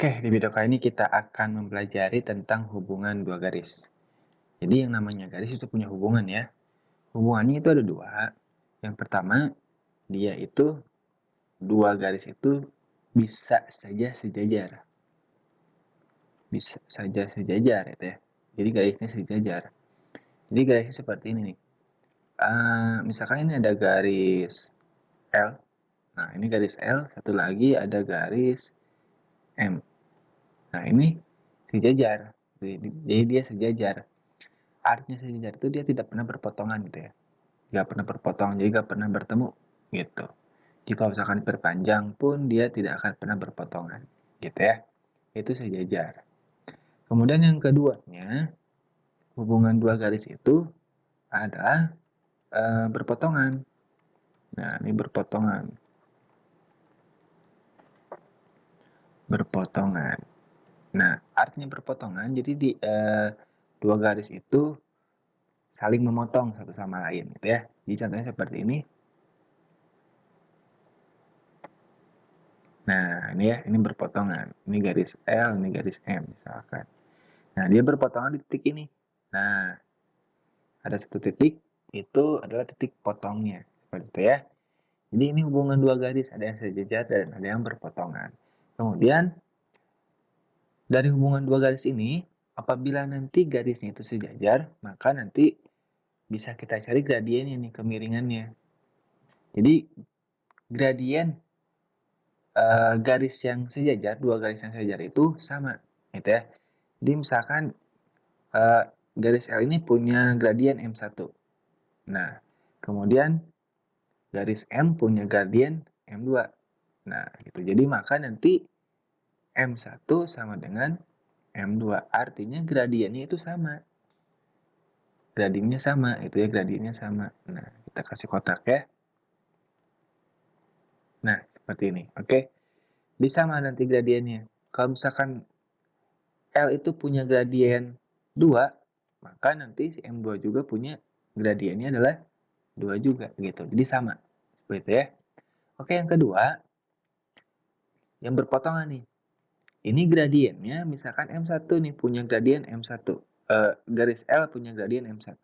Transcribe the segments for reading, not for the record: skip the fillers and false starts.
Oke, di video kali ini kita akan mempelajari tentang hubungan dua garis. Jadi yang namanya garis itu punya hubungan ya. Hubungannya itu ada dua. Yang pertama, dia itu dua garis itu bisa saja sejajar. Bisa saja sejajar itu ya. Jadi garisnya sejajar. Jadi garisnya seperti ini nih. Misalkan ini ada garis L. Nah, ini garis L, satu lagi ada garis M. Nah, ini sejajar. Jadi dia sejajar. Artinya sejajar itu dia tidak pernah berpotongan gitu ya. Nggak pernah berpotong, jadi nggak pernah bertemu gitu. Jika misalkan diperpanjang pun dia tidak akan pernah berpotongan gitu ya. Itu sejajar. Kemudian yang keduanya, hubungan dua garis itu adalah berpotongan. Nah, ini berpotongan. Berpotongan. Nah, artinya berpotongan, jadi di dua garis itu saling memotong satu sama lain gitu ya. Jadi contohnya seperti ini. Nah, ini ya, ini berpotongan. Ini garis L, ini garis M misalkan. Nah, dia berpotongan di titik ini. Nah, ada satu titik, itu adalah titik potongnya. Seperti itu ya. Jadi ini hubungan dua garis, ada yang sejajar dan ada yang berpotongan. Kemudian, dari hubungan dua garis ini, apabila nanti garisnya itu sejajar, maka nanti bisa kita cari gradiennya nih, kemiringannya. Jadi, gradien garis yang sejajar, dua garis yang sejajar itu sama, gitu ya. Jadi misalkan garis L ini punya gradien M1. Nah, kemudian garis M punya gradien M2. Nah, gitu. Jadi maka nanti M1 sama dengan M2. Artinya gradiennya itu sama. Gradiennya sama, itu ya gradiennya sama. Nah, kita kasih kotak ya. Nah, seperti ini. Oke. Di sama nanti gradiennya. Kalau misalkan L itu punya gradien 2, maka nanti si M2 juga punya gradiennya adalah 2 juga gitu. Jadi sama. Seperti itu ya. Oke, yang kedua, yang berpotongan nih. Ini gradiennya misalkan M1 nih punya gradien M1. Garis L punya gradien M1.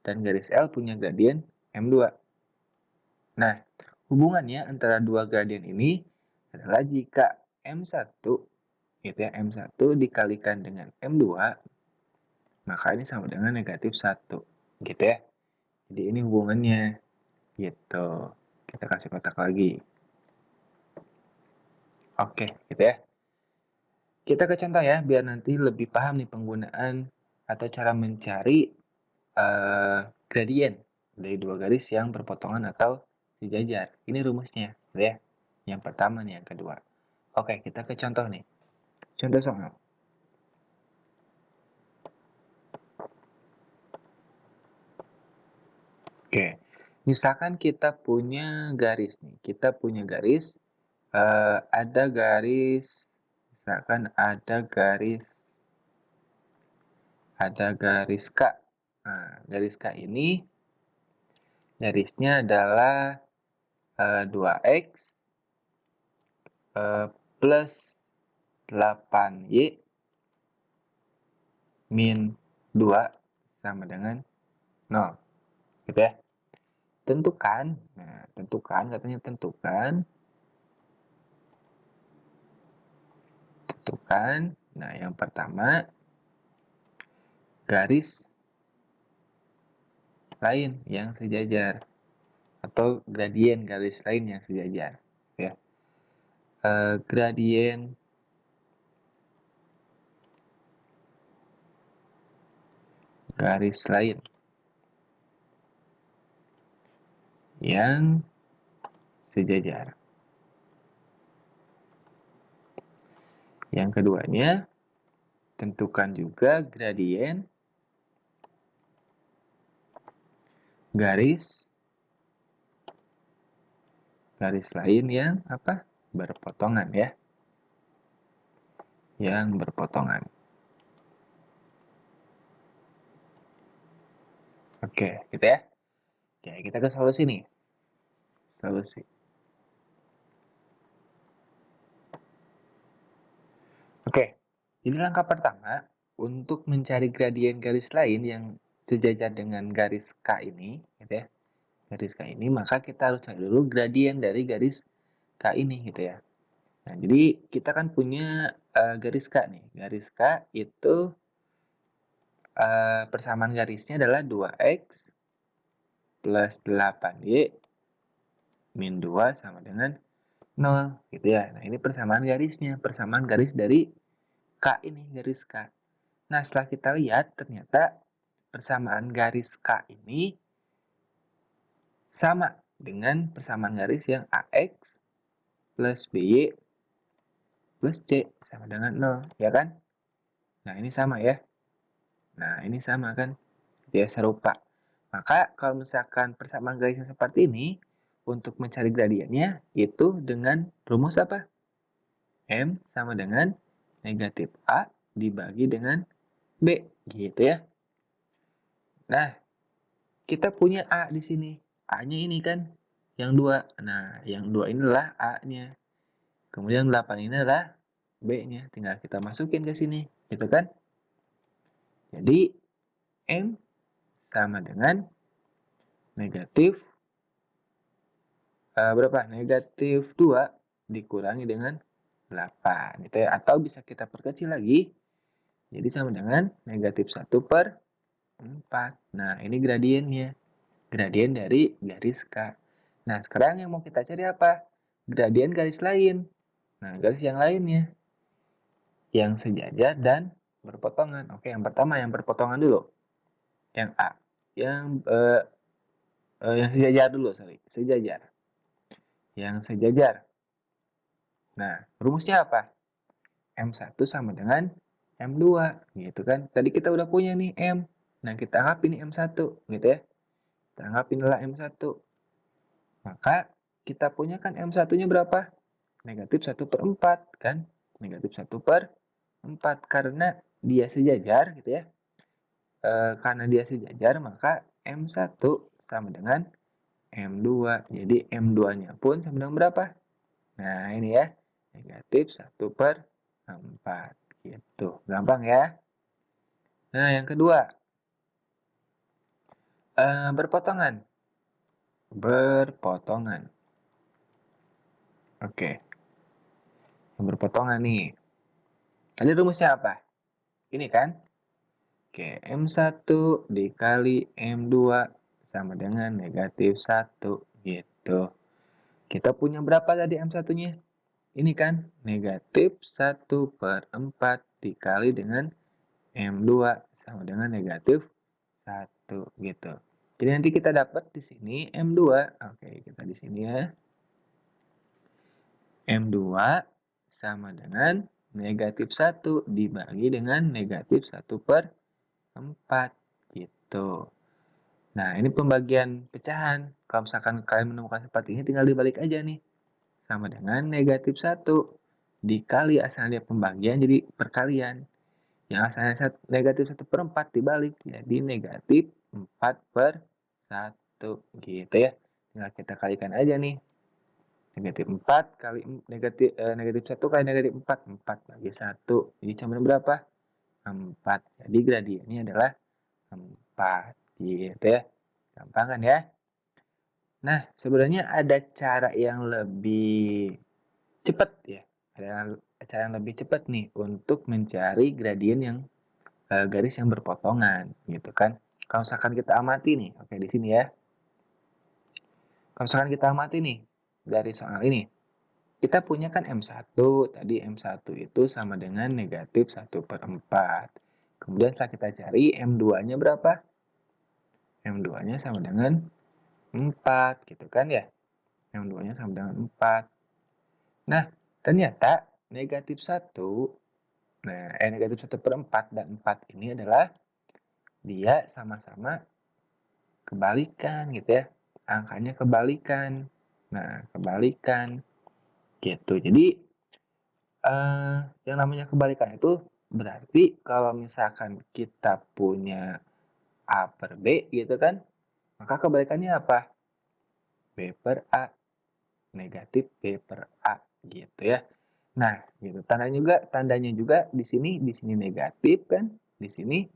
Dan garis L punya gradien M2. Nah, hubungannya antara dua gradien ini adalah jika M1 gitu ya, M1 dikalikan dengan M2, maka ini sama dengan negatif 1. Gitu ya. Jadi ini hubungannya. Gitu. Kita kasih kotak lagi. Oke, gitu ya. Kita ke contoh ya, biar nanti lebih paham nih penggunaan atau cara mencari gradien dari dua garis yang berpotongan atau sejajar. Ini rumusnya, gitu ya. Yang pertama nih, yang kedua. Oke, kita ke contoh nih. Contoh soal. Oke, misalkan kita punya garis nih. Kita punya garis, ada garis, misalkan ada garis K. Nah, garis K ini garisnya adalah 2X plus 8Y min 2 sama dengan 0. Gitu ya. Tentukan. Nah, tentukan, katanya tentukan. Tentukan. Nah, yang pertama, garis lain yang sejajar. Atau gradien garis lain yang sejajar. Ya. Gradien garis lain yang sejajar. Yang keduanya, tentukan juga gradien garis lain yang apa? Berpotongan ya. Yang berpotongan. Oke, gitu ya. Oke, kita ke solusi nih. Solusi. Oke, jadi langkah pertama untuk mencari gradien garis lain yang sejajar dengan garis K ini, gitu ya, garis K ini, maka kita harus cari dulu gradien dari garis K ini, gitu ya. Nah, jadi kita kan punya garis K nih. Garis K itu persamaan garisnya adalah 2x plus 8y min 2 sama dengan 0, gitu ya. Nah, ini persamaan garisnya, persamaan garis dari K ini, garis K. Nah, setelah kita lihat, ternyata persamaan garis K ini sama dengan persamaan garis yang AX plus BY plus C sama dengan 0, ya kan? Nah, ini sama ya. Nah, ini sama kan? Dia serupa. Maka, kalau misalkan persamaan garisnya seperti ini, untuk mencari gradiennya, itu dengan rumus apa? M sama dengan negatif A dibagi dengan B, gitu ya. Nah, kita punya A di sini. A-nya ini kan, yang 2. Nah, yang 2 ini adalah A-nya. Kemudian 8 ini adalah B-nya. Tinggal kita masukin ke sini, gitu kan? Jadi, M sama dengan negatif, berapa? Negatif 2 dikurangi dengan 8, gitu ya. Atau bisa kita perkecil lagi, jadi sama dengan negatif 1/4. Nah, ini gradiennya. Gradien dari garis K. Nah, sekarang yang mau kita cari apa? Gradien garis lain. Nah, garis yang lainnya. Yang sejajar dan berpotongan. Oke, yang pertama yang berpotongan dulu. Yang A. Yang sejajar dulu, sorry. Sejajar. Yang sejajar. Nah, rumusnya apa? M1 sama dengan M2. Gitu kan. Tadi kita udah punya nih M. Nah, kita anggap ini M1. Gitu ya. Kita anggap inilah M1. Maka, kita punya kan M1-nya berapa? Negatif 1/4 kan? Negatif 1/4. Karena dia sejajar gitu ya. Karena dia sejajar maka M1 sama dengan M2. Jadi M2-nya pun sama dengan berapa? Nah, ini ya. Negatif 1/4. Gitu. Gampang ya. Nah, yang kedua. Berpotongan. Berpotongan. Oke. Yang berpotongan nih. Tadi rumusnya apa? Ini kan? Oke, M1 dikali M2 sama dengan negatif 1. Gitu. Kita punya berapa tadi M1-nya? Ini kan negatif 1/4 dikali dengan M2 sama dengan negatif 1. Gitu. Jadi nanti kita dapat di sini M2. Oke, kita di sini ya. M2 sama dengan negatif 1 dibagi dengan negatif 1/4. Gitu. Nah, ini pembagian pecahan. Kalau misalkan kalian menemukan seperti ini, tinggal dibalik aja nih. Sama dengan negatif 1 dikali asalnya pembagian jadi perkalian. Yang asalnya negatif 1/4 dibalik jadi negatif 4/1. Gitu ya. Tinggal kita kalikan aja nih. Negatif 4 kali negatif 1 kali negatif 4. 4 bagi 1. Jadi sama berapa? 4. Jadi gradiennya adalah 4. Gitu ya. Gampang kan ya? Nah, sebenarnya ada cara yang lebih cepat ya. Ada cara yang lebih cepat nih untuk mencari gradien yang garis yang berpotongan gitu kan. Kalau misalkan kita amati nih, oke di sini ya. Kalau misalkan kita amati nih dari soal ini, kita punya kan M1, tadi M1 itu sama dengan negatif 1/4. Kemudian setelah kita cari M2-nya berapa? M2-nya sama dengan 4 gitu kan ya. M2-nya sama dengan 4. Nah, ternyata negatif 1, negatif 1/4 dan 4 ini adalah dia sama-sama kebalikan gitu ya. Angkanya kebalikan. Nah, kebalikan gitu. Jadi, yang namanya kebalikan itu berarti kalau misalkan kita punya A per B gitu kan, maka kebalikannya apa? B per A. Negatif B per A gitu ya. Nah, gitu. Tandanya juga di sini negatif kan, di sini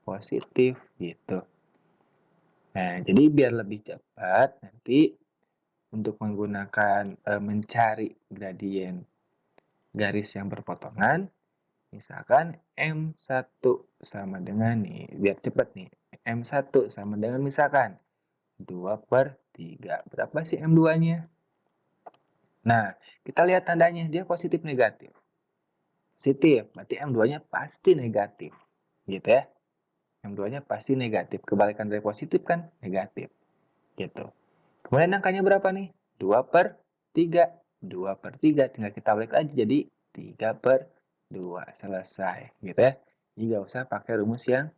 positif gitu. Nah, jadi biar lebih cepat nanti untuk menggunakan mencari gradien garis yang berpotongan, misalkan M1 sama dengan nih, biar cepat nih. M1 sama dengan misalkan 2/3. Berapa sih M2-nya? Nah, kita lihat tandanya, dia positif negatif. Positif, berarti M2-nya pasti negatif. Gitu ya. M2-nya pasti negatif. Kebalikan dari positif kan negatif. Gitu. Kemudian angkanya berapa nih? 2/3. 2/3 tinggal kita balik lagi jadi 3/2. Selesai. Gitu ya. Jadi nggak usah pakai rumus yang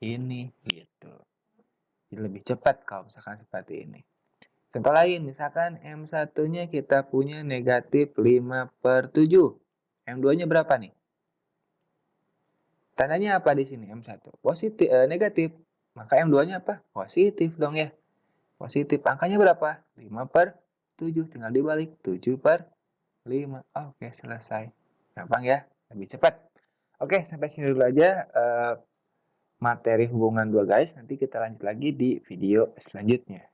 ini. Gitu. Jadi lebih cepat kalau misalkan seperti ini. Contoh lain, misalkan M1-nya kita punya negatif 5/7. M2-nya berapa nih? Tandanya apa di sini M1? Negatif. Maka M2-nya apa? Positif dong ya. Positif. Angkanya berapa? 5/7. Tinggal dibalik. 7/5. Oke, selesai. Gampang ya. Lebih cepat. Oke, sampai sini dulu aja materi hubungan dua garis. Nanti kita lanjut lagi di video selanjutnya.